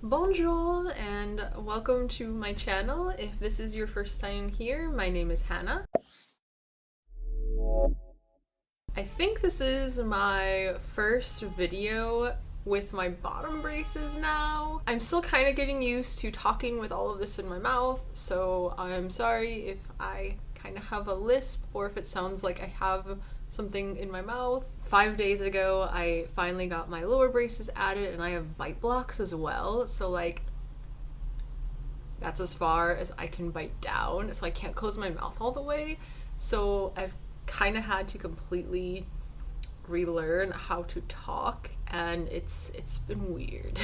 Bonjour and welcome to my channel. If this is your first time here, my name is Hannah. I think this is my first video with my bottom braces now. I'm still kind of getting used to talking with all of this in my mouth, so I'm sorry if I kind of have a lisp or if it sounds like I have something in my mouth. 5 days ago, I finally got my lower braces added and I have bite blocks as well, so like that's as far as I can bite down, so I can't close my mouth all the way. So I've kind of had to completely relearn how to talk, and it's been weird.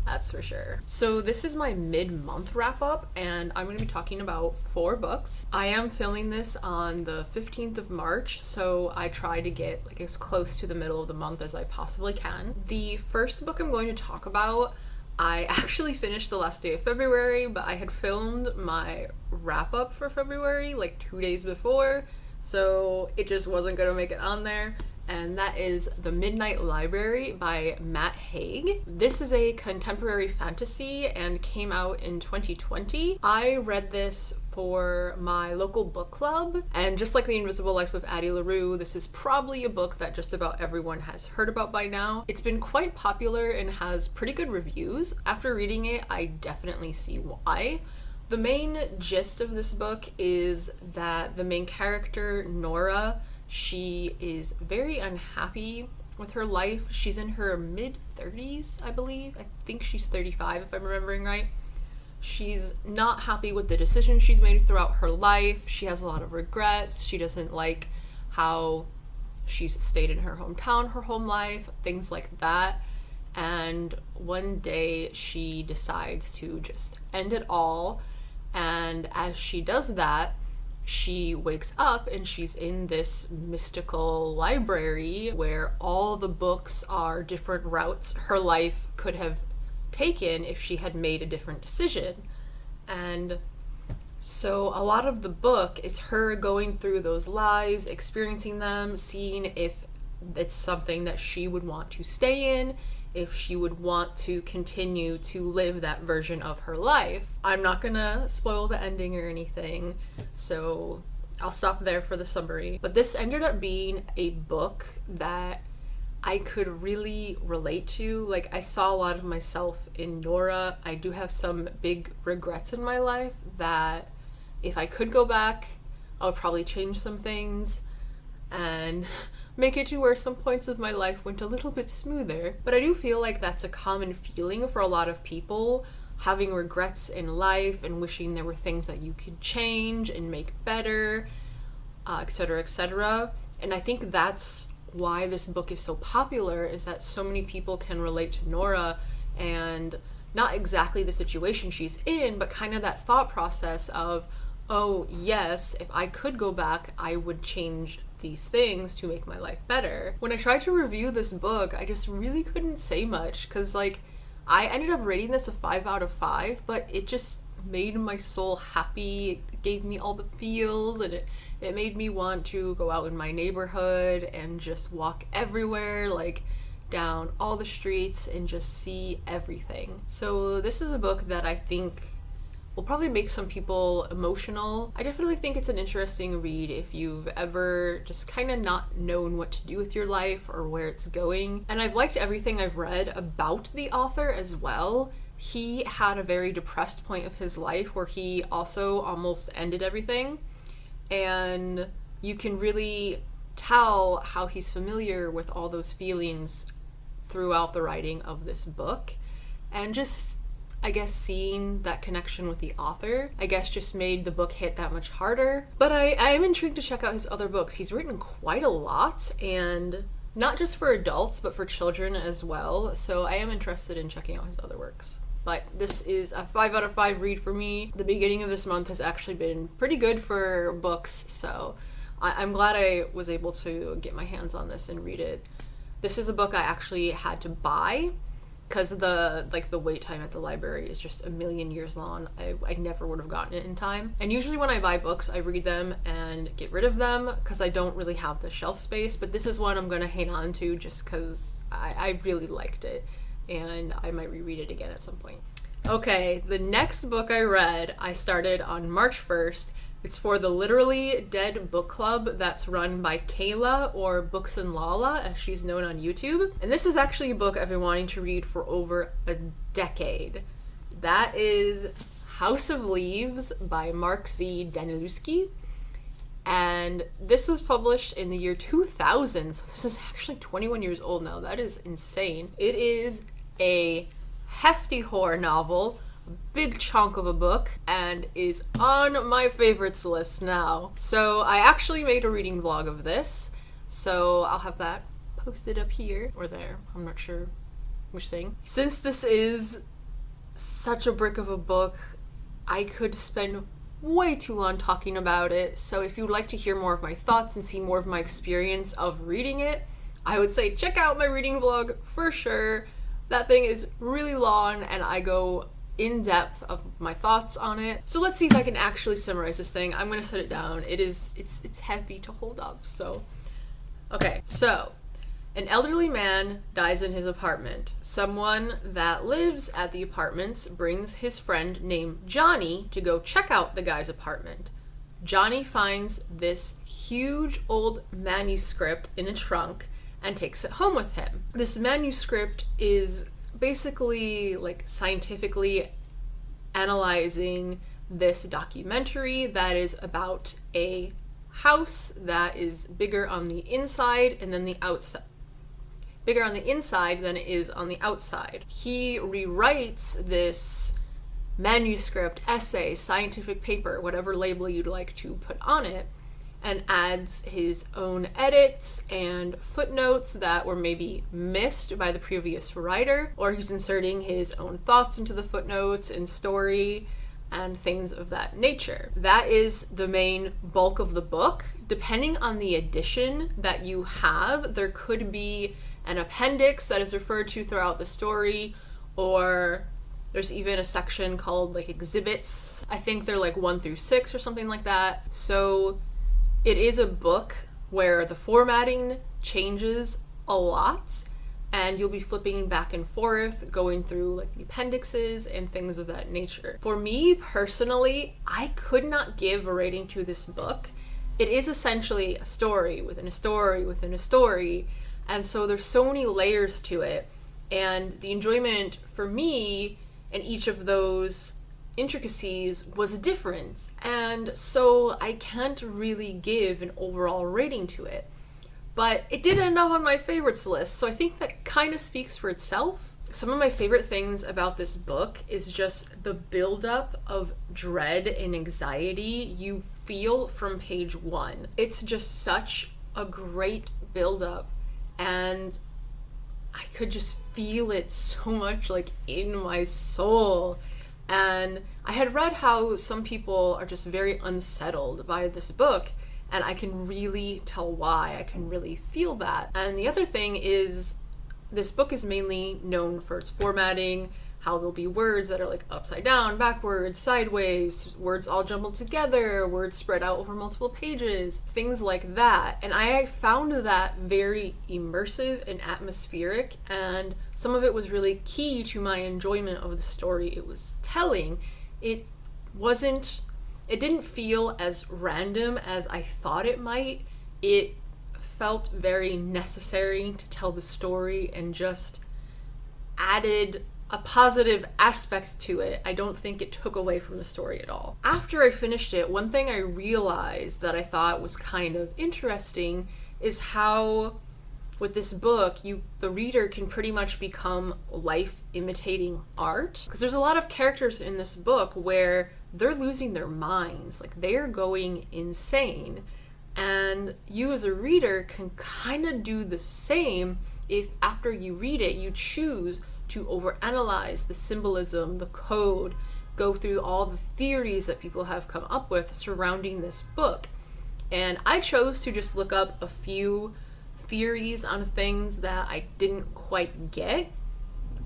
That's for sure. So this is my mid-month wrap-up, and I'm going to be talking about 4 books. I am filming this on the 15th of March, so I try to get like as close to the middle of the month as I possibly can. The first book I'm going to talk about, I actually finished the last day of February, but I had filmed my wrap-up for February like 2 days before, so it just wasn't going to make it on there. And that is The Midnight Library by Matt Haig. This is a contemporary fantasy and came out in 2020. I read this for my local book club, and just like The Invisible Life of Addie LaRue, this is probably a book that just about everyone has heard about by now. It's been quite popular and has pretty good reviews. After reading it, I definitely see why. The main gist of this book is that the main character, Nora, she is very unhappy with her life. She's in her mid-30s, I believe. I think she's 35 if I'm remembering right. She's not happy with the decisions she's made throughout her life. She has a lot of regrets. She doesn't like how she's stayed in her hometown her whole life, things like that. And one day she decides to just end it all. And as she does that, she wakes up and she's in this mystical library where all the books are different routes her life could have taken if she had made a different decision. And so a lot of the book is her going through those lives, experiencing them, seeing if it's something that she would want to stay in, if she would want to continue to live that version of her life. I'm not gonna spoil the ending or anything, so I'll stop there for the summary. But this ended up being a book that I could really relate to. Like, I saw a lot of myself in Nora. I do have some big regrets in my life that if I could go back, I would probably change some things and make it to where some points of my life went a little bit smoother. But I do feel like that's a common feeling for a lot of people, having regrets in life and wishing there were things that you could change and make better, etc., etc. And I think that's why this book is so popular, is that so many people can relate to Nora, and not exactly the situation she's in, but kind of that thought process of, oh yes, if I could go back, I would change these things to make my life better. When I tried to review this book, I just really couldn't say much, because like I ended up rating this a 5 out of 5, but it just made my soul happy. It gave me all the feels, and it made me want to go out in my neighborhood and just walk everywhere, like down all the streets, and just see everything. So this is a book that I think will probably make some people emotional. I definitely think it's an interesting read if you've ever just kind of not known what to do with your life or where it's going. And I've liked everything I've read about the author as well. He had a very depressed point of his life where he also almost ended everything. And you can really tell how he's familiar with all those feelings throughout the writing of this book. And just, I guess, seeing that connection with the author, I guess, just made the book hit that much harder. But I am intrigued to check out his other books. He's written quite a lot, and not just for adults, but for children as well. So I am interested in checking out his other works. But this is a 5 out of 5 read for me. The beginning of this month has actually been pretty good for books, so I'm glad I was able to get my hands on this and read it. This is a book I actually had to buy because the wait time at the library is just a million years long. I never would have gotten it in time. And usually when I buy books, I read them and get rid of them because I don't really have the shelf space. But this is one I'm going to hang on to just because I really liked it. and I might reread it again at some point. Okay, the next book I read, I started on March 1st. It's for the Literally Dead book club that's run by Kayla, or Books and Lala, as she's known on YouTube. And this is actually a book I've been wanting to read for over a decade. That is House of Leaves by Mark Z. Danielewski. And this was published in the year 2000, so this is actually 21 years old now. That is insane. It is a hefty horror novel, a big chunk of a book, and is on my favorites list now. So I actually made a reading vlog of this, so I'll have that posted up here or there. I'm not sure which thing. Since this is such a brick of a book, I could spend way too long talking about it. So if you'd like to hear more of my thoughts and see more of my experience of reading it, I would say check out my reading vlog for sure. That thing is really long and I go in depth of my thoughts on it. So let's see if I can actually summarize this thing. I'm gonna set it down. It's heavy to hold up, so. Okay, so an elderly man dies in his apartment. Someone that lives at the apartments brings his friend named Johnny to go check out the guy's apartment. Johnny finds this huge old manuscript in a trunk and takes it home with him. This manuscript is basically like scientifically analyzing this documentary that is about a house that is bigger on the inside and then the outside. Bigger on the inside than it is on the outside. He rewrites this manuscript, essay, scientific paper, whatever label you'd like to put on it, and adds his own edits and footnotes that were maybe missed by the previous writer, or he's inserting his own thoughts into the footnotes and story and things of that nature. That is the main bulk of the book. Depending on the edition that you have, there could be an appendix that is referred to throughout the story, or there's even a section called like exhibits. I think they're like 1 through 6 or something like that. So it is a book where the formatting changes a lot, and you'll be flipping back and forth, going through like the appendixes and things of that nature. For me personally, I could not give a rating to this book. It is essentially a story within a story within a story, and so there's so many layers to it, and the enjoyment for me in each of those intricacies was different, and so I can't really give an overall rating to it. But it did end up on my favorites list, so I think that kind of speaks for itself. Some of my favorite things about this book is just the buildup of dread and anxiety you feel from page 1. It's just such a great buildup, and I could just feel it so much like in my soul. And I had read how some people are just very unsettled by this book, and I can really tell why. I can really feel that. And the other thing is, this book is mainly known for its formatting, how there'll be words that are like upside down, backwards, sideways, words all jumbled together, words spread out over multiple pages, things like that. And I found that very immersive and atmospheric, and some of it was really key to my enjoyment of the story it was telling. It didn't feel as random as I thought it might. It felt very necessary to tell the story and just added a positive aspect to it. I don't think it took away from the story at all. After I finished it, one thing I realized that I thought was kind of interesting is how with this book, the reader can pretty much become life imitating art. Because there's a lot of characters in this book where they're losing their minds, like they're going insane. And you as a reader can kind of do the same if after you read it, you choose to overanalyze the symbolism, the code, go through all the theories that people have come up with surrounding this book. And I chose to just look up a few theories on things that I didn't quite get,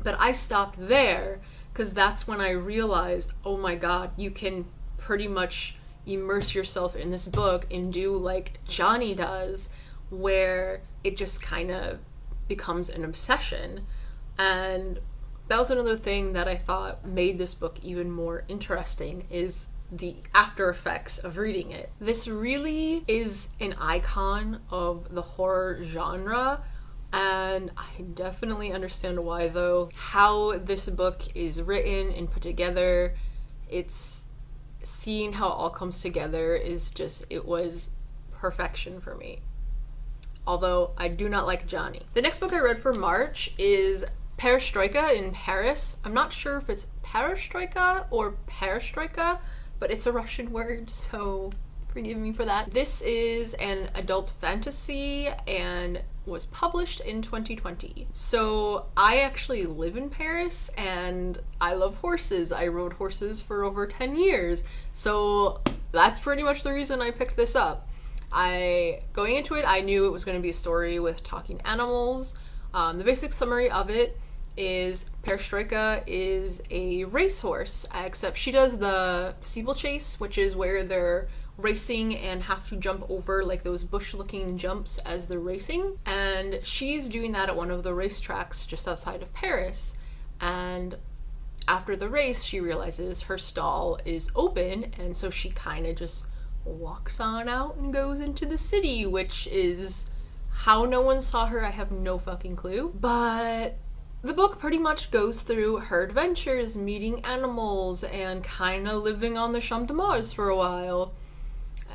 but I stopped there because that's when I realized, oh my god, you can pretty much immerse yourself in this book and do like Johnny does, where it just kind of becomes an obsession. And that was another thing that I thought made this book even more interesting, is the after effects of reading it. This really is an icon of the horror genre, and I definitely understand why, though. How this book is written and put together, it's seeing how it all comes together is just, it was perfection for me. Although I do not like Johnny. The next book I read for March is Perestroika in Paris. I'm not sure if it's Perestroika or Perestroika, but it's a Russian word, so forgive me for that. This is an adult fantasy and was published in 2020. So I actually live in Paris and I love horses. I rode horses for over 10 years. So that's pretty much the reason I picked this up. Going into it, I knew it was going to be a story with talking animals. The basic summary of it is Perestroika is a racehorse, except she does the steeplechase, which is where they're racing and have to jump over like those bush-looking jumps as they're racing. And she's doing that at one of the racetracks just outside of Paris. And after the race, she realizes her stall is open, and so she kind of just walks on out and goes into the city, which is how no one saw her. I have no fucking clue. But the book pretty much goes through her adventures, meeting animals, and kind of living on the Champ de Mars for a while.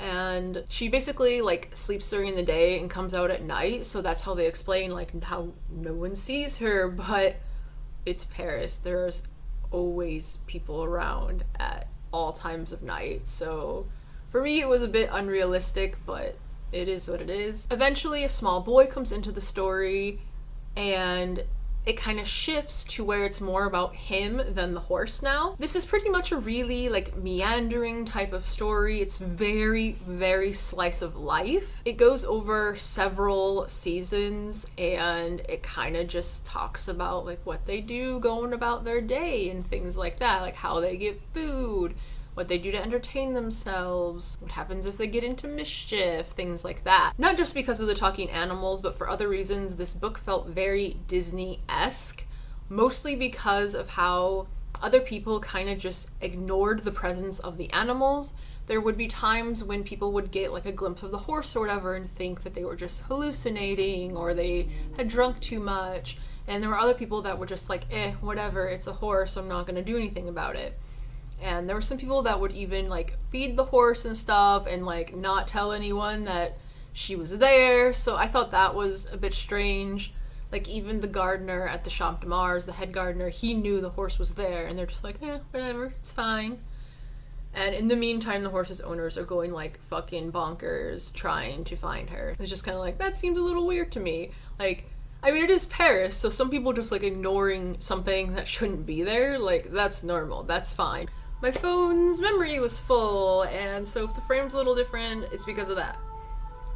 And she basically like sleeps during the day and comes out at night, so that's how they explain like how no one sees her. But it's Paris. There's always people around at all times of night, so for me it was a bit unrealistic, but it is what it is. Eventually a small boy comes into the story, and it kind of shifts to where it's more about him than the horse now. This is pretty much a really like meandering type of story. It's very, very slice of life. It goes over several seasons, and it kind of just talks about like what they do going about their day and things like that, like how they get food, what they do to entertain themselves, what happens if they get into mischief, things like that. Not just because of the talking animals, but for other reasons. This book felt very Disney-esque, mostly because of how other people kind of just ignored the presence of the animals. There would be times when people would get like a glimpse of the horse or whatever and think that they were just hallucinating or they had drunk too much. And there were other people that were just like, whatever, it's a horse, I'm not gonna do anything about it. And there were some people that would even like feed the horse and stuff and like not tell anyone that she was there. So I thought that was a bit strange. Like even the gardener at the Champ de Mars, the head gardener, he knew the horse was there, and they're just like, whatever, it's fine. And in the meantime, the horse's owners are going like fucking bonkers trying to find her. It's just kind of like, that seems a little weird to me. Like, I mean, it is Paris, so some people just like ignoring something that shouldn't be there, like that's normal, that's fine. My phone's memory was full, and so if the frame's a little different, it's because of that.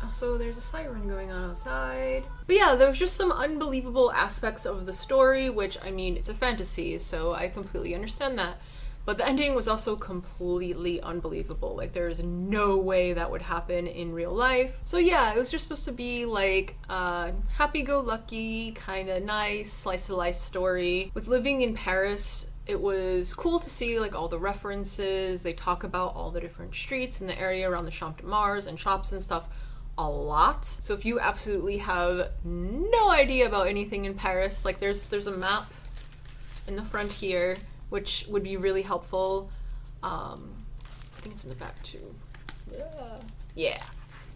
Also, there's a siren going on outside. But yeah, there was just some unbelievable aspects of the story, which, I mean, it's a fantasy, so I completely understand that. But the ending was also completely unbelievable. Like, there's no way that would happen in real life. So yeah, it was just supposed to be like a happy-go-lucky, kind of nice, slice-of-life story. With living in Paris, it was cool to see like all the references. They talk about all the different streets in the area around the Champ de Mars and shops and stuff a lot. So if you absolutely have no idea about anything in Paris, like there's a map in the front here, which would be really helpful. I think it's in the back too. Yeah.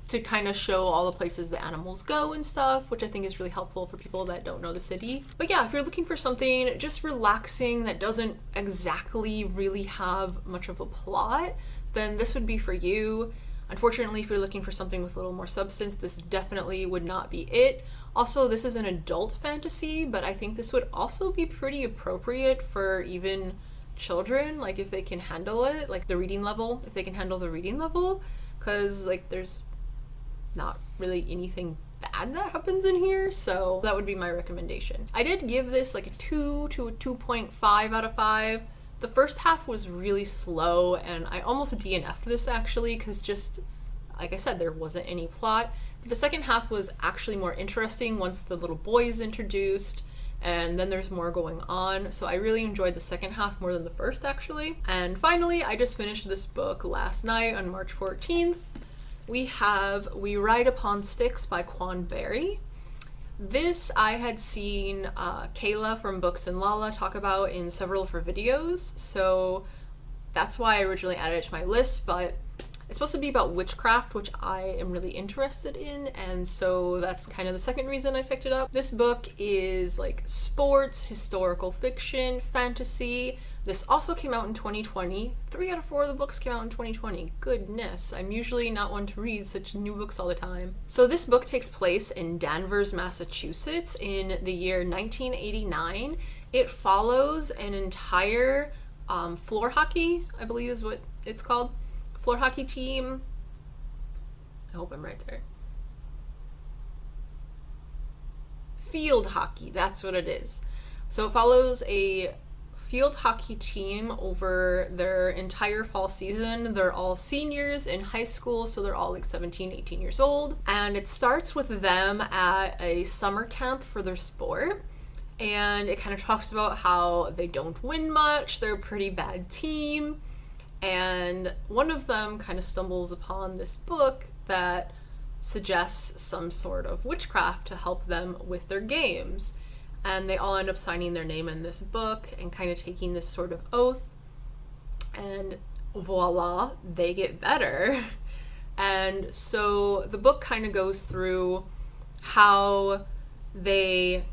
To kind of show all the places the animals go and stuff, which I think is really helpful for people that don't know the city. But yeah, if you're looking for something just relaxing that doesn't exactly really have much of a plot, then this would be for you. Unfortunately, if you're looking for something with a little more substance, this definitely would not be it. Also, this is an adult fantasy, but I think this would also be pretty appropriate for even children, like if they can handle it, like the reading level, if they can handle the reading level, because like there's not really anything bad that happens in here, so that would be my recommendation. I did give this like a 2 to a 2.5 out of 5. The first half was really slow, and I almost DNF'd this actually, because just, like I said, there wasn't any plot. But the second half was actually more interesting once the little boy is introduced, and then there's more going on. So I really enjoyed the second half more than the first, actually. And finally, I just finished this book last night on March 14th. We have We Ride Upon Sticks by Quan Berry. This I had seen Kayla from Books and Lala talk about in several of her videos, so that's why I originally added it to my list, but it's supposed to be about witchcraft, which I am really interested in, and so that's kind of the second reason I picked it up. This book is like sports, historical fiction, fantasy. This also came out in 2020. 3 out of 4 of the books came out in 2020. Goodness, I'm usually not one to read such new books all the time. So this book takes place in Danvers, Massachusetts in the year 1989. It follows an entire floor hockey, I believe is what it's called. Floor hockey team. I hope I'm right there. Field hockey, that's what it is. So it follows a field hockey team over their entire fall season. They're all seniors in high school, so they're all like 17, 18 years old. And it starts with them at a summer camp for their sport. And it kind of talks about how they don't win much, they're a pretty bad team. And one of them kind of stumbles upon this book that suggests some sort of witchcraft to help them with their games. And they all end up signing their name in this book and kind of taking this sort of oath. And voila, they get better. And so the book kind of goes through how they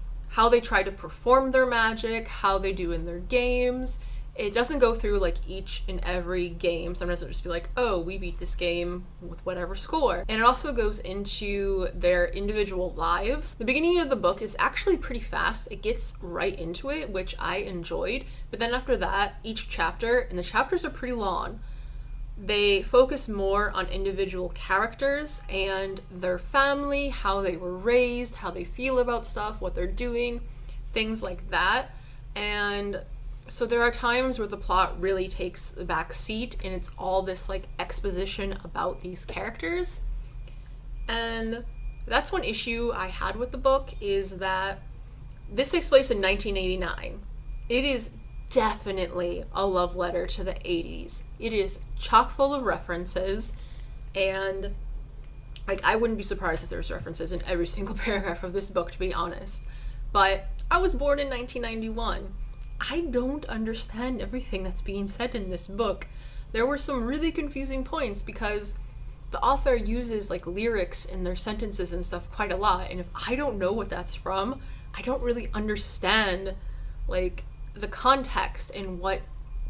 try to perform their magic, how they do in their games. It doesn't go through like each and every game. Sometimes it'll just be like, oh, we beat this game with whatever score. And it also goes into their individual lives. The beginning of the book is actually pretty fast. It gets right into it, which I enjoyed. But then after that, each chapter, and the chapters are pretty long, they focus more on individual characters and their family, how they were raised, how they feel about stuff, what they're doing, things like that. And so there are times where the plot really takes the back seat and it's all this like exposition about these characters. And that's one issue I had with the book, is that this takes place in 1989. It is definitely a love letter to the 80s. It is chock full of references, and like I wouldn't be surprised if there's references in every single paragraph of this book, to be honest. But I was born in 1991. I don't understand everything that's being said in this book. There were some really confusing points because the author uses like lyrics in their sentences and stuff quite a lot, and if I don't know what that's from, I don't really understand like the context and what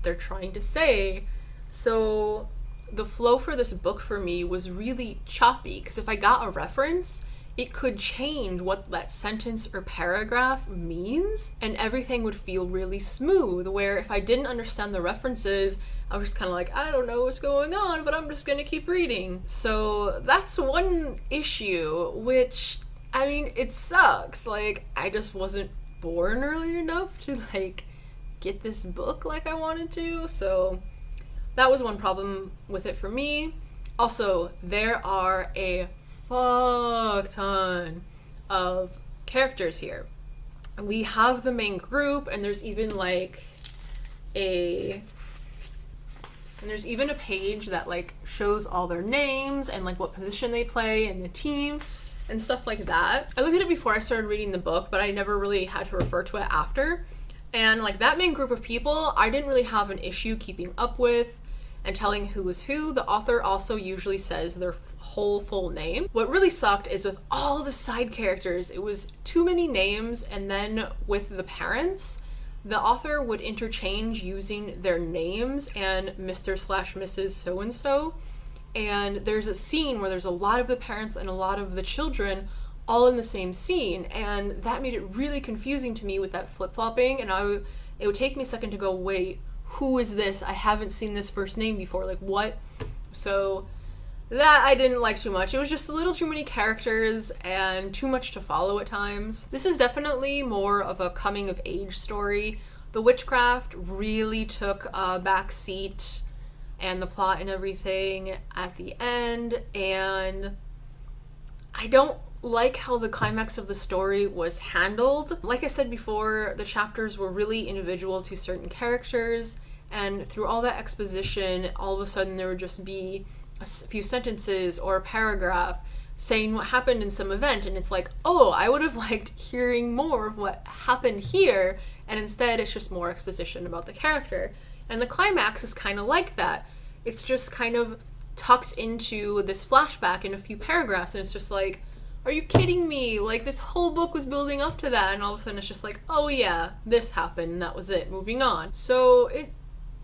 they're trying to say. So the flow for this book for me was really choppy, because if I got a reference, it could change what that sentence or paragraph means, and everything would feel really smooth, where if I didn't understand the references, I was just kind of like, I don't know what's going on, but I'm just gonna keep reading. So that's one issue, which, I mean, it sucks. Like, I just wasn't born early enough to like get this book like I wanted to, so that was one problem with it for me. Also, there are a fuck ton of characters here. We have the main group, and there's even like a page that like shows all their names and like what position they play in the team and stuff like that. I looked at it before I started reading the book, but I never really had to refer to it after. And like that main group of people, I didn't really have an issue keeping up with and telling who was who. The author also usually says their whole full name. What really sucked is with all the side characters, it was too many names, and then with the parents, the author would interchange using their names and Mr./Mrs. so-and-so. And there's a scene where there's a lot of the parents and a lot of the children all in the same scene, and that made it really confusing to me with that flip-flopping, and it would take me a second to go, wait, who is this? I haven't seen this first name before, like what? So that I didn't like too much. It was just a little too many characters and too much to follow at times. This is definitely more of a coming of age story. The witchcraft really took a back seat, and the plot and everything at the end, and I don't like how the climax of the story was handled. Like I said before, the chapters were really individual to certain characters, and through all that exposition, all of a sudden there would just be a few sentences or a paragraph saying what happened in some event, and it's like, oh, I would have liked hearing more of what happened here, and instead it's just more exposition about the character. And the climax is kind of like that. It's just kind of tucked into this flashback in a few paragraphs, and it's just like, are you kidding me? Like, this whole book was building up to that, and all of a sudden it's just like, oh yeah, this happened, and that was it, moving on. So it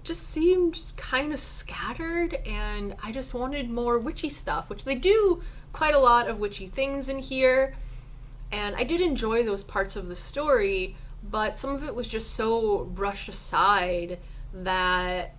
just seemed kind of scattered, and I just wanted more witchy stuff, which they do quite a lot of witchy things in here, and I did enjoy those parts of the story, but some of it was just so brushed aside that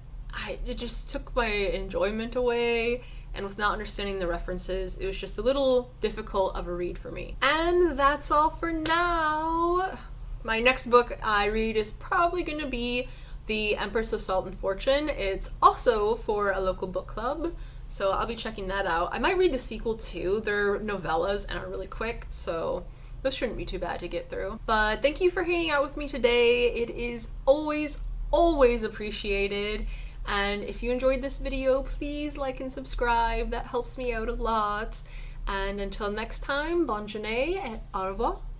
it just took my enjoyment away, and with not understanding the references, it was just a little difficult of a read for me. And that's all for now. My next book I read is probably going to be The Empress of Salt and Fortune. It's also for a local book club, so I'll be checking that out. I might read the sequel too. They're novellas and are really quick, so those shouldn't be too bad to get through. But thank you for hanging out with me today. It is always appreciated. And if you enjoyed this video, please like and subscribe. That helps me out a lot. And until next time, bonne journée et au revoir.